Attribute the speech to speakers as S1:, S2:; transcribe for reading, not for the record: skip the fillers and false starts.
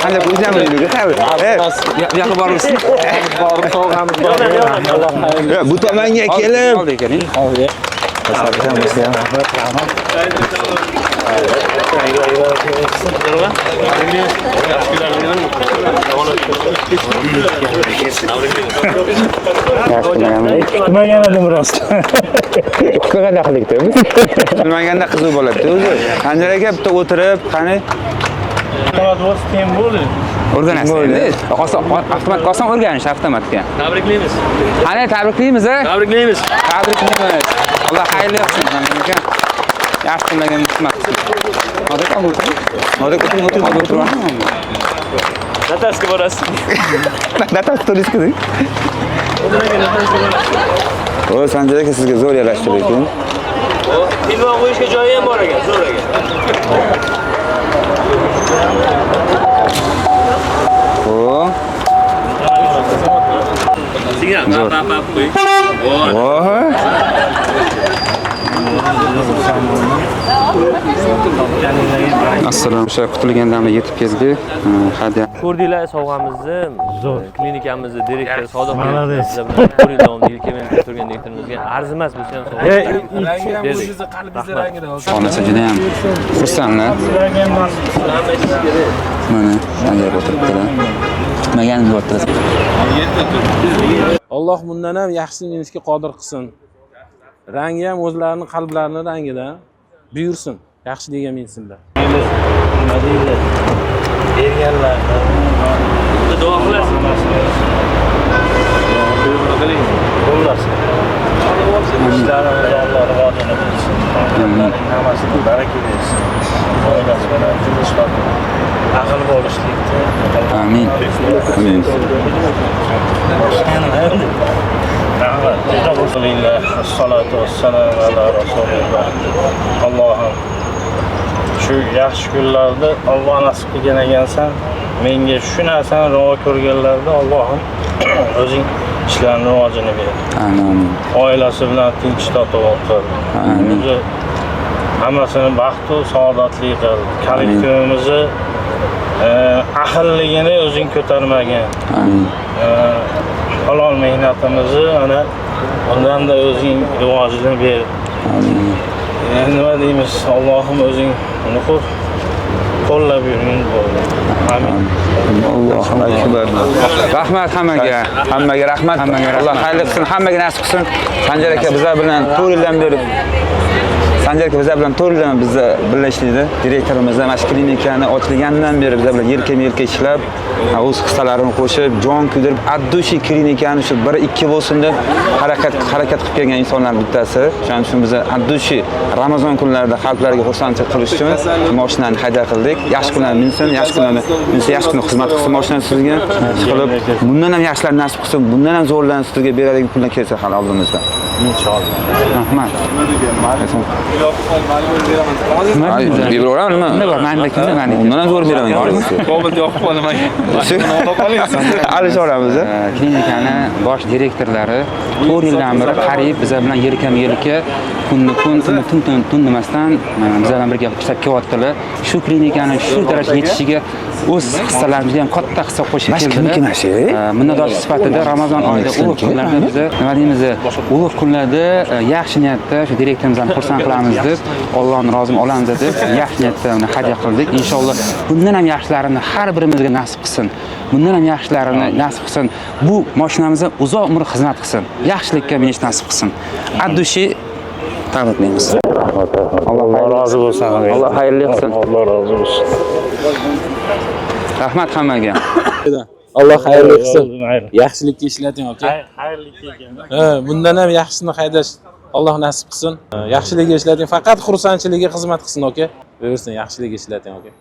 S1: qanday qo'yishamiz deydi. Yoqib bormiz.
S2: Borib sog'amiz bor.
S1: Bu tomonga kelib.
S2: Kutmagan rost.
S1: Qanaqa qildik biz? Bilmaganda qiziq bo'ladi o'zi. Qanjar aka bitta o'tirib, qani o'rganasiz. Avtomat oson o'rganish avtomatga.
S3: Tabriklaymiz.
S1: Qani tabriklaymiz.
S3: Tabriklaymiz.
S1: Tabriklaymiz. Alloh xayrli qilsin aka. Yaxshi qilgan xizmat qilsin. Hozir o'tir.
S3: Nataska borasiz.
S1: Natas turistki. O Sanjar aka sizga zo'r yarashtirdi ekan.
S3: Telefon qo'yishga joyi ham bor ekan, zo'r ekan. Signal, pap qo'y.
S1: Assalomu alaykum. Kutilgan damda yetib keldi. Hadya.
S3: Ko'rdinglar sovg'amizni, zo'r klinikamizni direktori Sodiq davomida yelkamizga turgan direktorimizga arzimas bo'lsa ham sovg'a.
S2: Qalbingiz rangida.
S1: Onasi juda ham xursandlar. Mana Sanjar o'tiribdilar. Kutmagan bo'pti.
S2: Alloh bundan ham yaxshisini berishga qodir qilsin. Rangi ham o'zlarining qalblarining rangida buyursin. Yaxshi degan mensinlar. Nima deydi? Berganlar.
S3: Duo qilasiz.
S2: İşlerimiz Allah rivayetine versin. Namazını baraka versin. Oilasi bilan tinchlik, aql bo'lishlikda.
S1: Amin. Amin.
S2: Alhamdulillah, salatu vassalam ala rasulillah. Allohim shu yaxshi kunlarda Alloh nasib qilgan ekansan, menga shu narsani ravo ko'rganlarda Allohim o'zing ishlarini rivojini ber.
S1: Amin.
S2: Oilasi bilan tinch totuvlik qil.
S1: Amin.
S2: Hammasini baxt va saodatli qil. Kollektivimizni ahilligini o'zing ko'tarmagin.
S1: Amin.
S2: Halol mehnatimizni ana undan da o'zing rivojini ber.
S1: Amin.
S2: Nima deymiz? Allohim o'zing nuqul qo'llab yurgin bo'ldi. Amin.
S1: Allohu akbar. Rahmat hammaga. Hammaga rahmat. Alloh xayrli qilsin, hammaga nasib qilsin. Sanjar aka bizlar bilan 4 yildan beri Sanjar aka bizlar bilan 4 yildan bizda birlashdi. Direktorimiz ham mana shu klinikani ochilganidan beri bizlar bilan yelkama-yelka ishlab, o'z hissalarini qo'shib, jon kuydirib, addushi klinikani shu 1-2 bo'lsin deb harakat qilib kelgan insonlarning bittasi. Shuning uchun biz addushi Ramazon kunlarida xalqlarga xursandchilik qilish uchun mashinani hadya qildik. Yaxshi kunlar minsin, yaxshi kunlarni minsa, yaxshi kun xizmat qilsin mashinani sizga. Qilib, bundan ham yaxshilar nasib qilsin, bundan ham zo'rlarni sizga beradigan kunlar kelsa hali oldimizda.
S2: Inshaalloh.
S1: Rahmat. Nima? Nima bor? Menda kimda? Undan ham zo'r beraman.
S2: Qobul yoqib qolmang.
S1: Alishoramiz. Klinikani bosh direktorlari 4 yildan beri qariyb bizlar bilan yelkama-yelka kun demasdan bizlar bilan birga ishlab kelyaptilar. Shu klinikani shu darajaga yetishiga o'z hissalarimizga ham katta hissa qo'shib keldilar. Minnatdorlik sifatida Ramazon oyida ulug' kunlarda biz nima deymiz? Ulug' kunlarda yaxshi niyatda shu direktorimizni xursand qilamiz deb, Allohning rozini olamiz deb yaxshi niyatda uni hadya qildik. Inshaalloh bundan ham yaxshilarini har birimizga nasib qilsin. Bundan ham yaxshilarini nasib qilsin. Bu mashinamizga uzoq umr xizmat qilsin. Yaxshilikka minish nasib qilsin. Addushi tabriklaymiz.
S2: Alloh rozi bo'lsin.
S1: Alloh xayrli qilsin.
S2: Alloh rozi bo'lsin.
S1: Rahmat hammaga.
S2: Alloh xayrli qilsin. Yaxshilikka ishlating, aka. Xayrlikka. Bundan ham yaxshisini haydash Alloh nasib qilsin. Yaxshilikka ishlating, faqat xursandchilikka xizmat qilsin, aka. Buyursin, yaxshilikka ishlating, aka.